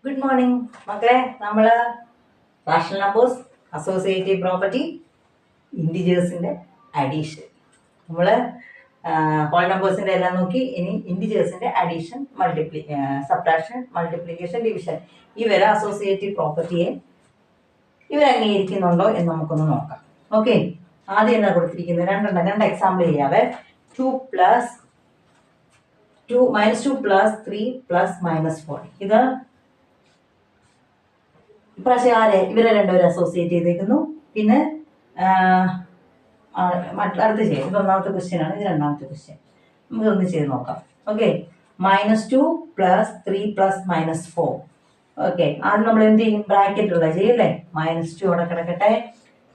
Good morning മക്കളെ. നമ്മൾ rational numbers, associative property, ഇൻഡിജേഴ്സിൻ്റെ അഡീഷൻ, നമ്മൾ ഹോൾ നമ്പേഴ്സിൻ്റെ എല്ലാം നോക്കി. ഇനി ഇൻഡിജേഴ്സിൻ്റെ അഡീഷൻ, സബ്ട്രാക്ഷൻ, മൾട്ടിപ്ലിക്കേഷൻ, ഡിവിഷൻ, ഇവരെ അസോസിയേറ്റീവ് പ്രോപ്പർട്ടിയെ ഇവർ അംഗീകരിക്കുന്നുണ്ടോ എന്ന് നമുക്കൊന്ന് നോക്കാം. ഓക്കെ, ആദ്യം എന്താ കൊടുത്തിരിക്കുന്നത്? രണ്ട് എക്സാമ്പിൾ ചെയ്യാവേ. 2 + 2 -2 + 3 + -4. ഇത് ഇപ്രാവശ്യം ഇവരെ രണ്ടുപേരും അസോസിയേറ്റ് ചെയ്തേക്കുന്നു. പിന്നെ അടുത്ത് ചെയ്യും. ഇത് ഒന്നാമത്തെ ക്വസ്റ്റ്യൻ ആണ്, ഇത് രണ്ടാമത്തെ ക്വസ്റ്റ്യൻ. നമുക്കൊന്ന് ചെയ്ത് നോക്കാം. ഓക്കെ, -2 + 3 + -4. ഓക്കെ, ആദ്യം നമ്മൾ എന്ത് ചെയ്യും? ബ്രാക്കറ്റുള്ള ചെയ്യും അല്ലേ? -2 അവിടെ കിടക്കട്ടെ.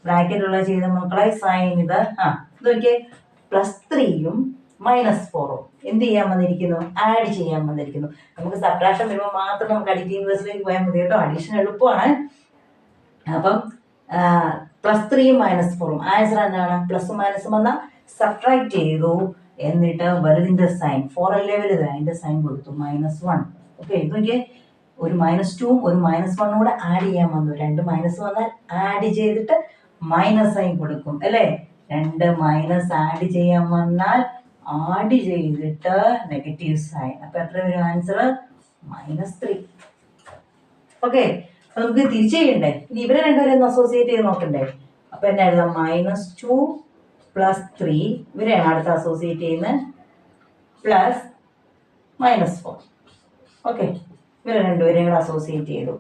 ബ്രാക്കറ്റുള്ള ചെയ്ത മക്കളെ സൈൻ ഇത് ഇത് നോക്കിയേ. +3ഉം -4ഉം എന്ത് ചെയ്യാൻ വന്നിരിക്കുന്നു? ആഡ് ചെയ്യാൻ വന്നിരിക്കുന്നു. നമുക്ക് സബ്ട്രാക്ഷൻ വരുമ്പോൾ മാത്രം നമുക്ക് അഡിറ്റീവ് ഇൻവേഴ്സിലേക്ക് പോയാൽ മതി കേട്ടോ. അഡീഷൻ എളുപ്പമാണ്. അപ്പം +3ഉം -4ഉം ആൻസർ എന്താണ്? പ്ലസും മൈനസും വന്നാൽ സബ്ട്രാക്ട് ചെയ്തു. എന്നിട്ട് വലുതിൻ്റെ സൈൻ 4 അല്ലേ വലുത്, അതിൻ്റെ സൈൻ കൊടുത്തു -1. ഓക്കെ, ഇതൊക്കെ ഒരു -2ഉം ഒരു -1ഉം കൂടെ ആഡ് ചെയ്യാൻ വന്നു. 2 മൈനസ് വന്നാൽ ആഡ് ചെയ്തിട്ട് മൈനസ് സൈൻ കൊടുക്കും അല്ലേ? 2 മൈനസ് ആഡ് ചെയ്യാൻ വന്നാൽ ആഡ് ചെയ്തിട്ട് നെഗറ്റീവ് സൈൻ. അപ്പൊ എത്ര വരും ആൻസർ? -3. ഓക്കെ, നമുക്ക് തിരിച്ചു ചെയ്യണ്ടേ? ഇനി ഇവരെ രണ്ടുപേരും ഒന്ന് അസോസിയേറ്റ് ചെയ്ത് നോക്കണ്ടേ? അപ്പൊ എന്നാ എഴുതാം? -2 + 3 ഇവരെയാണ് അടുത്ത് അസോസിയേറ്റ് ചെയ്യുന്നത്, +-4. ഓക്കെ, ഇവരെ രണ്ടുപേരെയും കൂടെ അസോസിയേറ്റ് ചെയ്തു.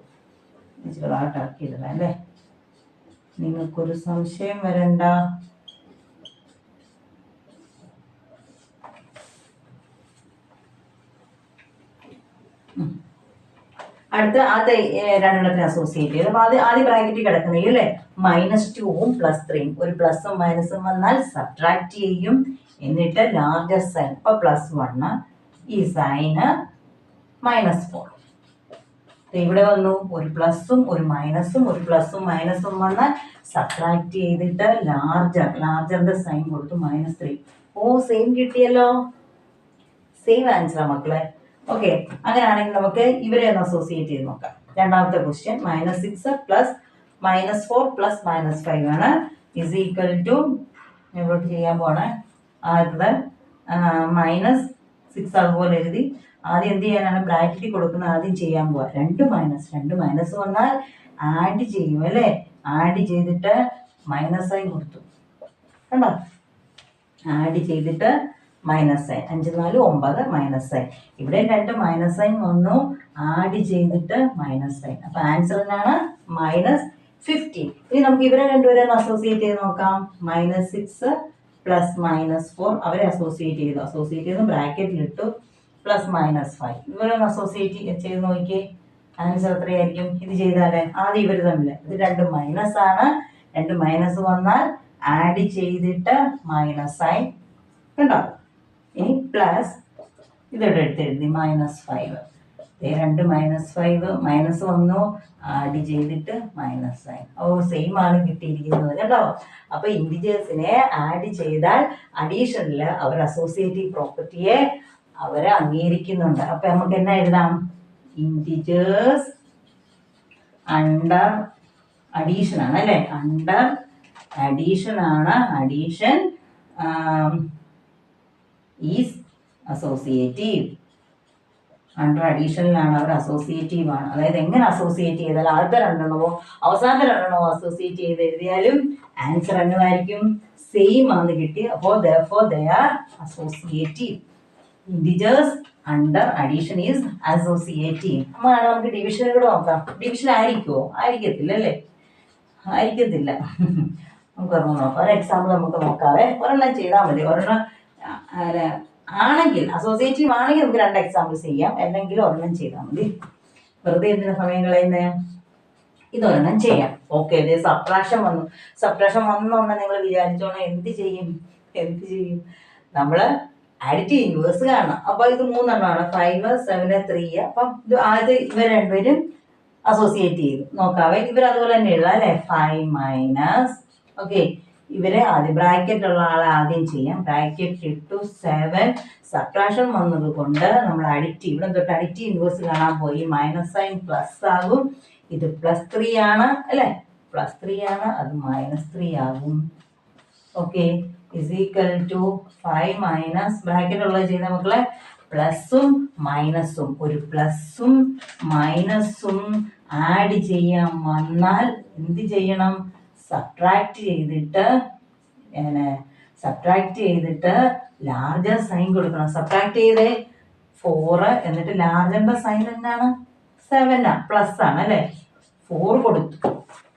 ചെറുതായിട്ടാക്കിയിടണം അല്ലേ? നിങ്ങൾക്കൊരു സംശയം വരണ്ട. അടുത്ത രണ്ടെണ്ണത്തിന് അസോസിയേറ്റ് ചെയ്തു. അപ്പൊ ആദ്യം ബ്രാക്കറ്റിൽ കിടക്കുന്നത് അല്ലേ? -2ഉം +3ഉം ഒരു പ്ലസും മൈനസും വന്നാൽ സബ്ട്രാക്ട് ചെയ്യും. എന്നിട്ട് ലാർജർ സൈൻ, അപ്പൊ +1, ഈ സൈന് -4. ഇവിടെ വന്നു ഒരു പ്ലസും ഒരു മൈനസും, ഒരു പ്ലസും മൈനസും വന്നാൽ സബ്ട്രാക്ട് ചെയ്തിട്ട് ലാർജറിന്റെ സൈൻ കൊടുത്തു -3. ഓ, സെയിം കിട്ടിയല്ലോ. സെയിം ആൻസറാ മക്കളെ. ഓക്കെ, അങ്ങനെയാണെങ്കിൽ നമുക്ക് ഇവരെ ഒന്ന് അസോസിയേറ്റ് ചെയ്ത് നോക്കാം. രണ്ടാമത്തെ ക്വസ്റ്റ്യൻ -6 + -4 + -5 ആണ് = ഇങ്ങോട്ട് ചെയ്യാൻ പോണേ. അടുത്തത് -6 അതുപോലെ എഴുതി. ആദ്യം എന്ത് ചെയ്യാനാണ്? ബ്രാക്കറ്റിൽ കൊടുക്കുന്നത് ആദ്യം ചെയ്യാൻ പോവാ. 2 മൈനസ് വന്നാൽ ആഡ് ചെയ്യും അല്ലേ? ആഡ് ചെയ്തിട്ട് മൈനസ് സൈൻ കൊടുത്തു കണ്ടോ? ആഡ് ചെയ്തിട്ട് മൈനസ് സൈൻ, 5 4 9 മൈനസ് സൈൻ. ഇവിടെ 2 മൈനസ് സൈൻ വന്നു, ആഡ് ചെയ്തിട്ട് മൈനസ് സൈൻ. അപ്പൊ ആൻസർ എന്നാണ്? -15. ഇനി നമുക്ക് ഇവരെ രണ്ടുപേരെ അസോസിയേറ്റ് ചെയ്ത് നോക്കാം. -6 + -4 അവരെ അസോസിയേറ്റ് ചെയ്തു ബ്രാക്കറ്റിലിട്ടു. +-5 ഇവരൊന്ന് അസോസിയേറ്റ് ചെയ്ത് നോക്കിയേ. ആൻസർ എത്രയായിരിക്കും? ഇത് ചെയ്താലേ ആദ്യം ഇവർ തമ്മിൽ ഇത് 2 മൈനസ് ആണ്. 2 മൈനസ് വന്നാൽ ആഡ് ചെയ്തിട്ട് മൈനസ് സൈൻ കണ്ടോ? ഇനി പ്ലസ് ഇതോടെ എടുത്തെഴുതി -5. 2 -5 മൈനസ് വന്നു, ആഡ് ചെയ്തിട്ട് മൈനസ് സൈൻ. ഓ, സെയിം ആണ് കിട്ടിയിരിക്കുന്നത് കേട്ടോ. അപ്പൊ ഇൻഡിജേഴ്സിനെ ആഡ് ചെയ്താൽ അഡീഷനിൽ അവർ അസോസിയേറ്റീവ് പ്രോപ്പർട്ടിയെ അവരെ അംഗീകരിക്കുന്നുണ്ട്. അപ്പൊ നമുക്ക് എന്നാ എഴുതാം? ഇൻഡിജേഴ്സ് അണ്ടർ അഡീഷൻ ആണ് അല്ലേ? അണ്ടർ അഡീഷൻ ആണ്. Addition is associative. അണ്ടർ അഡീഷനിലാണ് അവർ അസോസിയേറ്റീവ് ആണ്. അതായത് എങ്ങനെ അസോസിയേറ്റ് ചെയ്താൽ ആദ്യത്തെ രണ്ടെണ്ണമോ അവസാനത്തെ രണ്ടെണ്ണമോ അസോസിയേറ്റ് ചെയ്ത് എഴുതിയാലും ആൻസർ എന്നതായിരിക്കും? സെയിം ആണ് കിട്ടി. അപ്പോൾ therefore they are associative. Integers under addition is associative. നമുക്ക് ഡിവിഷൻ കൂടെ നോക്കാം. ഡിവിഷൻ ആയിരിക്കുമോ? ആയിരിക്കത്തില്ല അല്ലേ? ആയിരിക്കത്തില്ല. നമുക്ക് ഒരെണ്ണം നോക്കാം. ഒരു എക്സാമ്പിൾ നമുക്ക് നോക്കാവേ. ഒരെണ്ണം ചെയ്താൽ മതി. ഒരെണ്ണം ആണെങ്കിൽ അസോസിയേറ്റീവ് ആണെങ്കിൽ നമുക്ക് 2 എക്സാമ്പിൾസ് ചെയ്യാം. അല്ലെങ്കിൽ ഒരെണ്ണം ചെയ്താൽ മതി. വെറുതെ എന്തിനാ സമയം കളയുന്നത്? ഇതൊരെണ്ണം ചെയ്യാം. ഓക്കെ, ഇത് സബ്ട്രാക്ഷൻ വന്നോണ്ട് നിങ്ങൾ വിചാരിച്ചോണം എന്ത് ചെയ്യും? നമ്മള് അഡിറ്റീവ് ഇൻവേഴ്സ് കാണണം. അപ്പൊ ഇത് 3 എണ്ണമാണ്, 5 7 3. അപ്പം ഇത് ആദ്യം ഇവർ രണ്ടുപേരും അസോസിയേറ്റ് ചെയ്തു നോക്കാവേ. ഇവർ അതുപോലെ തന്നെ എഴുതാം അല്ലെ? 5 - ഓക്കെ, ഇവരെ ആദ്യം ബ്രാക്കറ്റുള്ള ആളെ ആദ്യം ചെയ്യാം. ബ്രാക്കറ്റ് ഇട്ടു 7 സബ്ട്രാക്ഷൻ വന്നത് കൊണ്ട് നമ്മൾ അഡിക്റ്റ് ഇവിടെ തൊട്ട് അഡിക്റ്റ് ഇൻവേഴ്സ് കാണാൻ പോയി. മൈനസ് സൈൻ പ്ലസ് ആകും. ഇത് +3 ആണ് അല്ലേ? +3 ആണ്, അത് -3 ആകും. Okay, is equal to 5 minus bracket ഉള്ളത് ചെയ്ത മക്കളെ പ്ലസും മൈനസും, ഒരു പ്ലസും മൈനസും ആഡ് ചെയ്യാൻ വന്നാൽ എന്ത് ചെയ്യണം? സബ്ട്രാക്ട് ചെയ്തിട്ട് ലാർജർ സൈൻ കൊടുക്കണം. സബ്ട്രാക്ട് ചെയ്തേ 4 എന്നിട്ട് ലാർജറിന്റെ സൈൻ എന്താണ്? 7 പ്ലസ് ആണ് അല്ലേ? 4 കൊടുത്തു.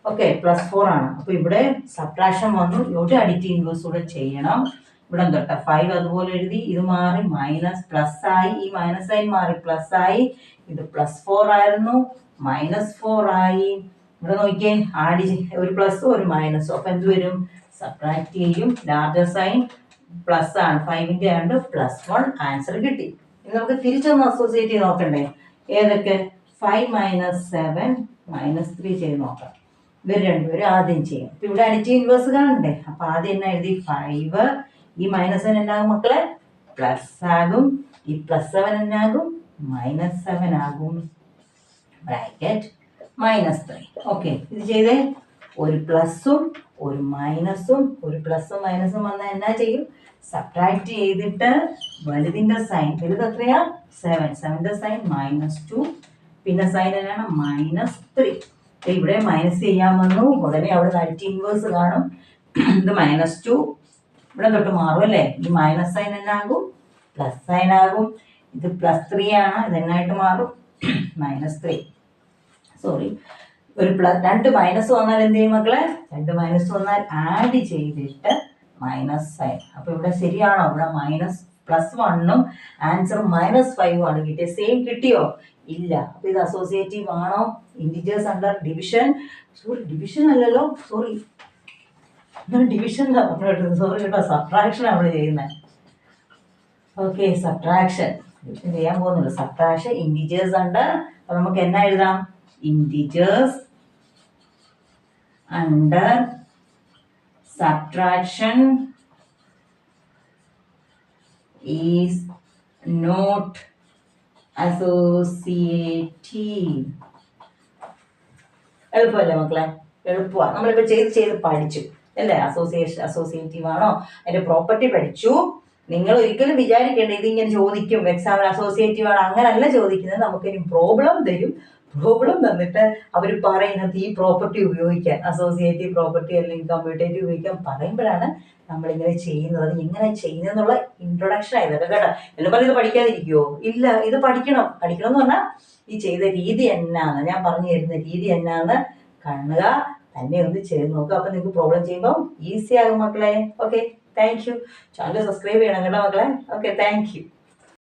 ഓക്കെ, +4 ആണ്. അപ്പൊ ഇവിടെ സബ്ട്രാക്ഷൻ വന്നു. ഇവിടെ അഡിക്റ്റ് ഇൻവേഴ്സ് കൂടെ ചെയ്യണം. ഇവിടെ തൊട്ട് 5 അതുപോലെ എഴുതി. ഇത് മാറി മൈനസ് പ്ലസ് ആയി. ഈ മൈനസ് സൈൻ മാറി പ്ലസ് ആയി. ഇത് +4 ആയിരുന്നു, -4 ആയി. ഇവിടെ നോക്കിയേ, ആഡ് ഒരു പ്ലസ് ഒരു മൈനസും. അപ്പൊ എന്ത് വരും? സബ്ട്രാക്ട് ചെയ്യും. ലാർജർ സൈൻ പ്ലസ് ആണ്, 5ന്റെ ആണ്ട് +1 ആൻസർ കിട്ടി. ഇനി നമുക്ക് തിരിച്ചൊന്ന് അസോസിയേറ്റ് ചെയ്ത് നോക്കണ്ടേ? ഏതൊക്കെ? 5 - 7 -3 ചെയ്ത് നോക്കാം. ഇവർ രണ്ടുപേരും ആദ്യം ചെയ്യാം. അപ്പൊ ഇവിടെ അഡിക്റ്റ് ഇൻവേഴ്സ് കാണണ്ടേ? അപ്പൊ ആദ്യം തന്നെ എഴുതി 5. ഈ -7 എന്നാകും മക്കളെ? പ്ലസ് ആകും. ഈ +7 എന്നാകും? -7 ആകും. ബ്രാക്കറ്റ് -3. ഓക്കെ, ഇത് ചെയ്തേ. ഒരു പ്ലസും ഒരു മൈനസും, ഒരു പ്ലസും മൈനസും വന്നാൽ എന്നാ ചെയ്യും? സബ്ട്രാക്ട് ചെയ്തിട്ട് വലുതിന്റെ സൈൻ, വലുത് എത്രയാ? 7. 7ന്റെ സൈൻ -2, പിന്നെ സൈൻ എന്നാണ്? -3. ഇവിടെ മൈനസ് ചെയ്യാൻ വന്നു. ഉടനെ അവിടെ അഡിക്റ്റ് ഇൻവേഴ്സ് കാണും. ഇത് -2 ഇവിടെ തൊട്ട് മാറും അല്ലേ? ഈ മൈനസ് സൈൻ എന്നാകും? പ്ലസ് സൈൻ ആകും. ഇത് +3 ആണ്, ഇത് എന്നായിട്ട് മാറും? -3. സോറി, ഒരു രണ്ട് മൈനസ് വന്നാൽ എന്ത് ചെയ്യും മക്കളെ? രണ്ട് മൈനസ് വന്നാൽ ആഡ് ചെയ്തിട്ട് മൈനസ് സൈൻ. അപ്പൊ ഇവിടെ ശരിയാണോ? ഇവിടെ +1ഉം ആൻസർ -5 ആണ് കിട്ടിയത്. സെയിം കിട്ടിയോ? ഇല്ല. അപ്പൊ ഇത് അസോസിയേറ്റീവ് ആണോ? Integers under division, sorry division അല്ലല്ലോ, സോറി ഡിവിഷൻ സോറി കേട്ടോ, സബ്ട്രാക്ഷൻ നമ്മൾ ചെയ്യുന്നത്. ഓക്കെ, സബ്ട്രാക്ഷൻ ഡിവിഷൻ ചെയ്യാൻ പോകുന്നുള്ളൂ. Subtraction integers under. അപ്പൊ നമുക്ക് എന്നാ എഴുതാം? Integers under subtraction is not associative. എളുപ്പമല്ലേ മക്കളെ? എളുപ്പമാണ്. നമ്മളിപ്പോൾ ചെയ്ത് പഠിച്ചു അല്ലേ? അസോസിയേറ്റീവ് ആണോ? അതിന്റെ പ്രോപ്പർട്ടി പഠിച്ചു. നിങ്ങൾ ഒരിക്കലും വിചാരിക്കേണ്ട ഇതിങ്ങനെ ചോദിക്കും എക്സാമിന് അസോസിയേറ്റീവ് ആണ്, അങ്ങനല്ല ചോദിക്കുന്നത്. നമുക്കിനി പ്രോബ്ലം തരും. പ്രോബ്ലം തന്നിട്ട് അവർ പറയുന്നത് ഈ പ്രോപ്പർട്ടി ഉപയോഗിക്കാൻ, അസോസിയേറ്റീവ് പ്രോപ്പർട്ടി അല്ലെങ്കിൽ കമ്മ്യൂട്ടേറ്റീവ് ഉപയോഗിക്കാൻ പറയുമ്പോഴാണ് നമ്മളിങ്ങനെ ചെയ്യുന്നത്. അത് എങ്ങനെ ചെയ്യുന്നതെന്നുള്ള ഇൻട്രൊഡക്ഷൻ ആയതൊക്കെ കേട്ടോ. എല്ലാം പറഞ്ഞത് പഠിക്കാതിരിക്കുവോ? ഇല്ല, ഇത് പഠിക്കണം. പഠിക്കണം എന്ന് പറഞ്ഞാൽ ഈ ചെയ്ത രീതി എന്നാന്ന്, ഞാൻ പറഞ്ഞു തരുന്ന രീതി എന്നാന്ന് കാണുക, തന്നെ ഒന്ന് ചെയ്ത് നോക്കുക. അപ്പൊ നിങ്ങൾക്ക് പ്രോബ്ലം ചെയ്യുമ്പോൾ ഈസി ആകും മക്കളെ. Okay, thank you. Channel subscribe ചെയ്യണം കേട്ടോ മക്കളെ. Okay, thank you.